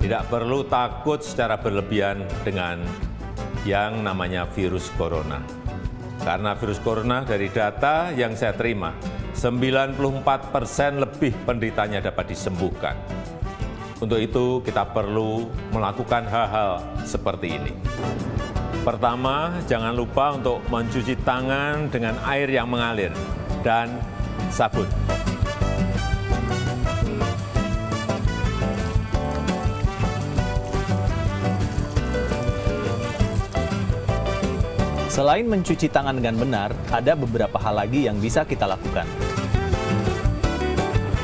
Tidak perlu takut secara berlebihan dengan yang namanya virus corona. Karena virus corona dari data yang saya terima, 94% lebih penderitanya dapat disembuhkan. Untuk itu kita perlu melakukan hal-hal seperti ini. Pertama, jangan lupa untuk mencuci tangan dengan air yang mengalir dan sabun. Selain mencuci tangan dengan benar, ada beberapa hal lagi yang bisa kita lakukan.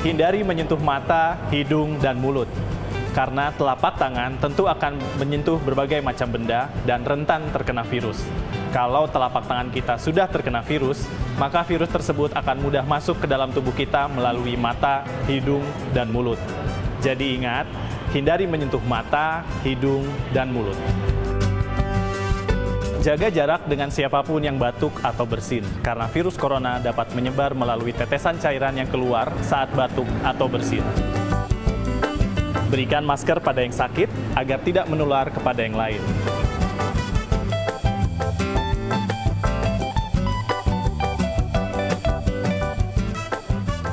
Hindari menyentuh mata, hidung, dan mulut. Karena telapak tangan tentu akan menyentuh berbagai macam benda dan rentan terkena virus. Kalau telapak tangan kita sudah terkena virus, maka virus tersebut akan mudah masuk ke dalam tubuh kita melalui mata, hidung, dan mulut. Jadi ingat, hindari menyentuh mata, hidung, dan mulut. Jaga jarak dengan siapapun yang batuk atau bersin, karena virus corona dapat menyebar melalui tetesan cairan yang keluar saat batuk atau bersin. Berikan masker pada yang sakit agar tidak menular kepada yang lain.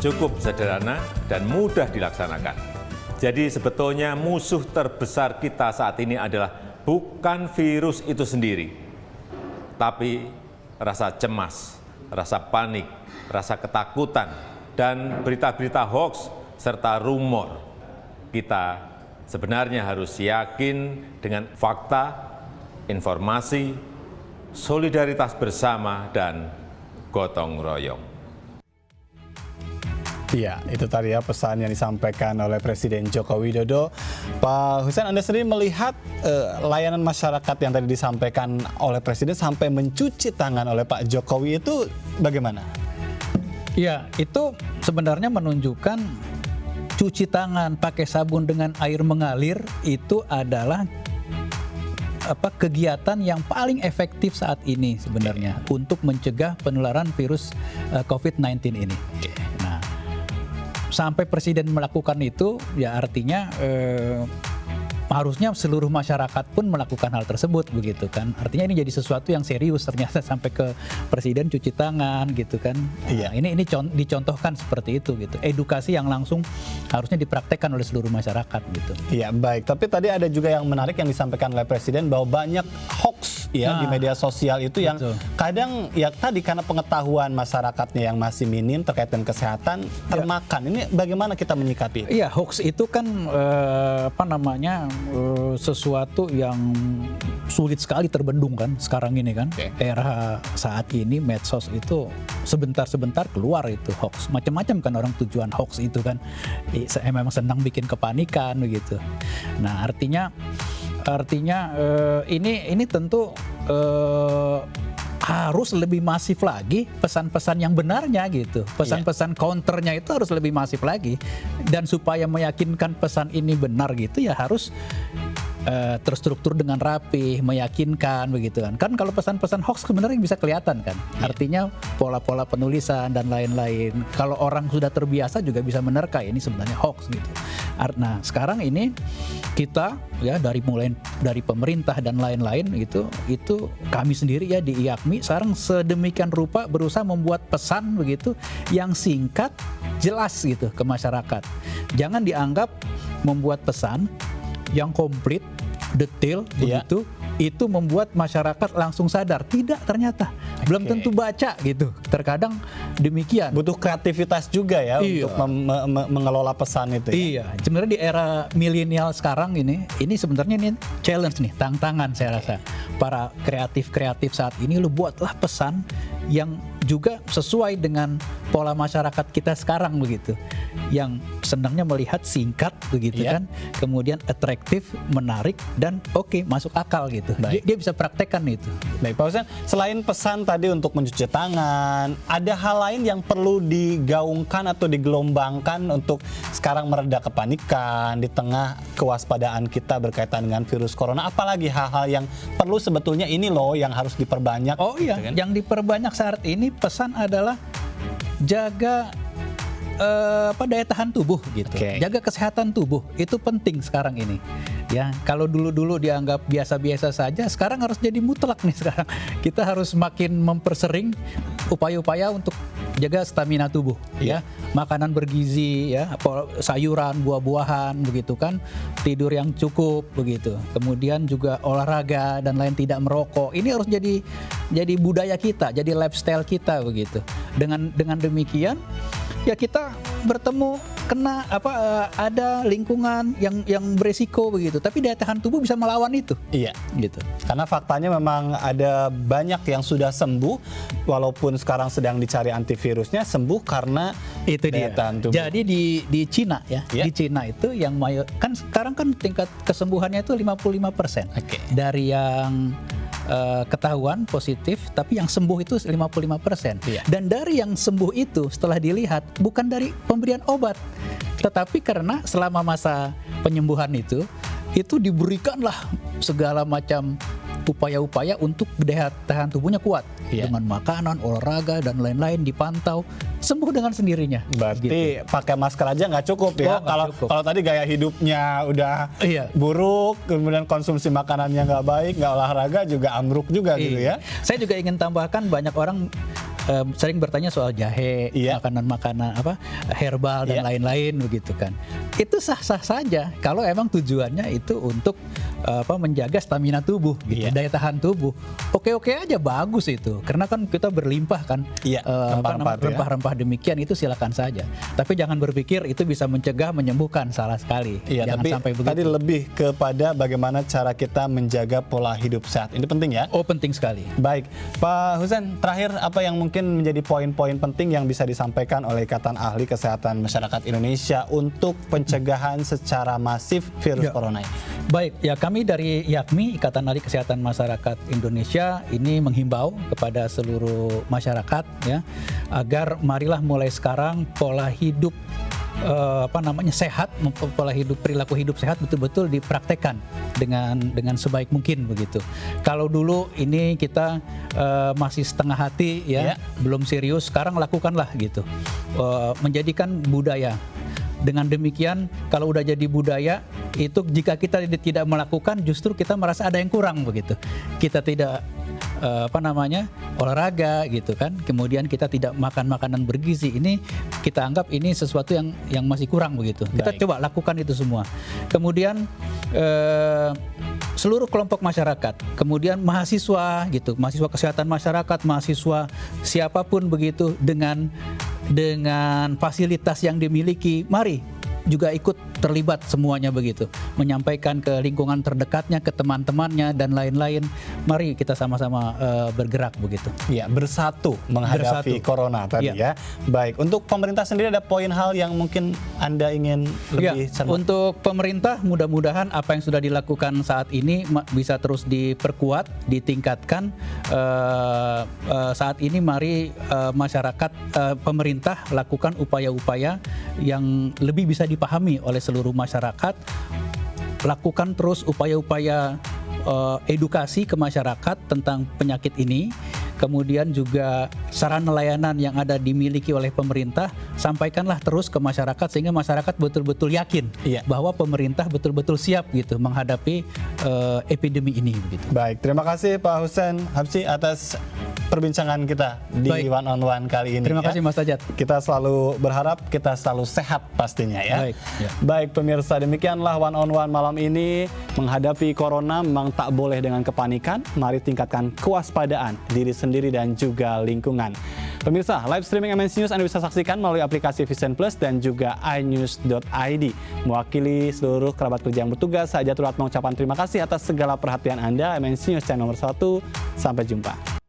Cukup sederhana dan mudah dilaksanakan. Jadi sebetulnya musuh terbesar kita saat ini adalah bukan virus itu sendiri, tapi rasa cemas, rasa panik, rasa ketakutan, dan berita-berita hoax serta rumor. Kita sebenarnya harus yakin dengan fakta, informasi, solidaritas bersama, dan gotong royong. Iya, itu tadi ya pesan yang disampaikan oleh Presiden Joko Widodo. Pak Hussein, Anda sendiri melihat layanan masyarakat yang tadi disampaikan oleh Presiden sampai mencuci tangan oleh Pak Jokowi itu bagaimana? Ya, itu sebenarnya menunjukkan cuci tangan pakai sabun dengan air mengalir itu adalah kegiatan yang paling efektif saat ini sebenarnya untuk mencegah penularan virus COVID-19 ini. Nah, sampai Presiden melakukan itu, ya artinya harusnya seluruh masyarakat pun melakukan hal tersebut begitu kan. Artinya ini jadi sesuatu yang serius ternyata sampai ke Presiden cuci tangan gitu kan. Iya. Ini dicontohkan seperti itu gitu. Edukasi yang langsung harusnya dipraktekkan oleh seluruh masyarakat gitu. Iya, baik. Tapi tadi ada juga yang menarik yang disampaikan oleh Presiden bahwa banyak hoax ya di media sosial itu yang kadang ya tadi karena pengetahuan masyarakatnya yang masih minim terkait dengan kesehatan termakan. Ini bagaimana kita menyikapi? Iya, hoax itu kan sesuatu yang sulit sekali terbendung kan sekarang ini kan. Era saat ini medsos itu sebentar-sebentar keluar itu hoax. Macam-macam kan orang tujuan hoax itu kan. Saya memang senang bikin kepanikan begitu. Nah, artinya ini tentu harus lebih masif lagi pesan-pesan yang benarnya gitu. Pesan-pesan counternya itu harus lebih masif lagi. Dan supaya meyakinkan pesan ini benar gitu ya harus terstruktur dengan rapi, meyakinkan begitu kan. Kan kalau pesan-pesan hoax sebenarnya bisa kelihatan kan. Artinya pola-pola penulisan dan lain-lain. Kalau orang sudah terbiasa juga bisa menerka ini sebenarnya hoax gitu. Nah, sekarang ini kita ya mulai dari pemerintah dan lain-lain itu kami sendiri ya di IAKMI sekarang sedemikian rupa berusaha membuat pesan begitu yang singkat, jelas gitu ke masyarakat. Jangan dianggap membuat pesan yang komplit, detail begitu, itu membuat masyarakat langsung sadar. Tidak, ternyata belum tentu baca gitu. Terkadang demikian. Butuh kreativitas juga ya untuk mengelola pesan itu. Iya, sebenarnya di era milenial sekarang ini sebenarnya ini challenge nih, tantangan saya rasa. Para kreatif saat ini lu buatlah pesan yang juga sesuai dengan pola masyarakat kita sekarang begitu. Yang senangnya melihat singkat begitu kan, kemudian atraktif, menarik dan masuk akal gitu. Dia bisa praktekkan itu. Baik, Pak Hussein, selain pesan tadi untuk mencuci tangan, ada hal lain yang perlu digaungkan atau digelombangkan untuk sekarang mereda kepanikan di tengah kewaspadaan kita berkaitan dengan virus corona. Apalagi hal-hal yang perlu sebetulnya ini loh yang harus diperbanyak. Oh iya, gitu kan? Yang diperbanyak saat ini pesan adalah jaga daya tahan tubuh gitu. Oke. Jaga kesehatan tubuh itu penting sekarang ini. Ya, kalau dulu dianggap biasa-biasa saja, sekarang harus jadi mutlak nih sekarang. Kita harus makin mempersering upaya-upaya untuk jaga stamina tubuh ya. Makanan bergizi ya, sayuran, buah-buahan begitu kan. Tidur yang cukup begitu. Kemudian juga olahraga dan lain, tidak merokok. Ini harus jadi budaya kita, jadi lifestyle kita begitu. Dengan demikian ya kita bertemu kena ada lingkungan yang beresiko begitu, tapi daya tahan tubuh bisa melawan itu. Iya, Gitu. karena faktanya memang ada banyak yang sudah sembuh, walaupun sekarang sedang dicari antivirusnya, sembuh karena Itu daya dia. tahan tubuh. Jadi di Cina ya, Iya. di Cina itu yang kan sekarang kan tingkat kesembuhannya itu 55%. Oke. Dari yang ketahuan positif, tapi yang sembuh itu 55%. Iya. Dan dari yang sembuh itu setelah dilihat bukan dari pemberian obat, tetapi karena selama masa penyembuhan itu diberikanlah segala macam upaya-upaya untuk daya tahan tubuhnya kuat. Iya. Dengan makanan, olahraga, dan lain-lain dipantau, sembuh dengan sendirinya. Berarti pakai masker aja nggak cukup ya? Oh, nggak cukup. Kalau tadi gaya hidupnya udah Iya. buruk, kemudian konsumsi makanannya nggak baik, nggak olahraga juga ambruk juga gitu ya? Saya juga ingin tambahkan, banyak orang sering bertanya soal jahe, Iya. makanan-makanan herbal dan Iya. lain-lain begitu kan. Itu sah-sah saja kalau emang tujuannya itu untuk menjaga stamina tubuh, gitu, Iya. daya tahan tubuh. Oke-oke aja, bagus itu. Karena kan kita berlimpah kan, Iya, rempah-rempah itu ya. rempah-rempah demikian, itu silakan saja. Tapi jangan berpikir itu bisa mencegah, menyembuhkan, salah sekali. Iya, Jangan tapi sampai begitu. tadi lebih kepada bagaimana cara kita menjaga pola hidup sehat. Ini penting ya? Oh, penting sekali. Baik, Pak Husein, terakhir apa yang mungkin menjadi poin-poin penting yang bisa disampaikan oleh Ikatan Ahli Kesehatan Masyarakat Indonesia untuk pencegahan secara masif virus Ya. corona ini? Baik, ya kami dari IAKMI, Ikatan Ahli Kesehatan Masyarakat Indonesia, ini menghimbau kepada seluruh masyarakat ya, agar marilah mulai sekarang pola hidup sehat, perilaku hidup sehat betul-betul dipraktekkan dengan sebaik mungkin begitu. Kalau dulu ini kita masih setengah hati ya, belum serius, sekarang lakukanlah gitu. Menjadikan budaya. Dengan demikian, kalau udah jadi budaya, itu jika kita tidak melakukan, justru kita merasa ada yang kurang begitu. Kita tidak olahraga gitu kan, kemudian kita tidak makan makanan bergizi, ini kita anggap ini sesuatu yang masih kurang begitu. Kita Baik. coba lakukan itu semua. Kemudian seluruh kelompok masyarakat, kemudian mahasiswa gitu, mahasiswa kesehatan masyarakat, mahasiswa siapapun begitu, dengan fasilitas yang dimiliki, mari juga ikut terlibat semuanya begitu, menyampaikan ke lingkungan terdekatnya, ke teman-temannya dan lain-lain. Mari kita sama-sama bergerak begitu. Ya, bersatu menghadapi Bersatu. corona tadi ya. Baik, untuk pemerintah sendiri ada poin hal yang mungkin Anda ingin lebih cermati? Untuk pemerintah, mudah-mudahan apa yang sudah dilakukan saat ini bisa terus diperkuat, ditingkatkan. Saat ini mari masyarakat, pemerintah lakukan upaya-upaya yang lebih bisa dipahami oleh seluruh masyarakat. Lakukan terus upaya-upaya edukasi ke masyarakat tentang penyakit ini. Kemudian juga sarana layanan yang ada dimiliki oleh pemerintah, sampaikanlah terus ke masyarakat sehingga masyarakat betul-betul yakin bahwa pemerintah betul-betul siap gitu menghadapi epidemi ini begitu. Baik, terima kasih Pak Husein Habsyi atas perbincangan kita di One on One kali ini. Terima kasih Mas Tajat. Kita selalu berharap kita selalu sehat pastinya ya. Baik, ya. Baik pemirsa, demikianlah One on One malam ini. Menghadapi corona memang tak boleh dengan kepanikan. Mari tingkatkan kewaspadaan diri sendiri dan juga lingkungan. Pemirsa, live streaming MNC News Anda bisa saksikan melalui aplikasi Vision Plus dan juga iNews.id. Mewakili seluruh kerabat kerja yang bertugas, saya Jaturat mengucapkan terima kasih atas segala perhatian Anda. MNC News channel nomor 1. Sampai jumpa.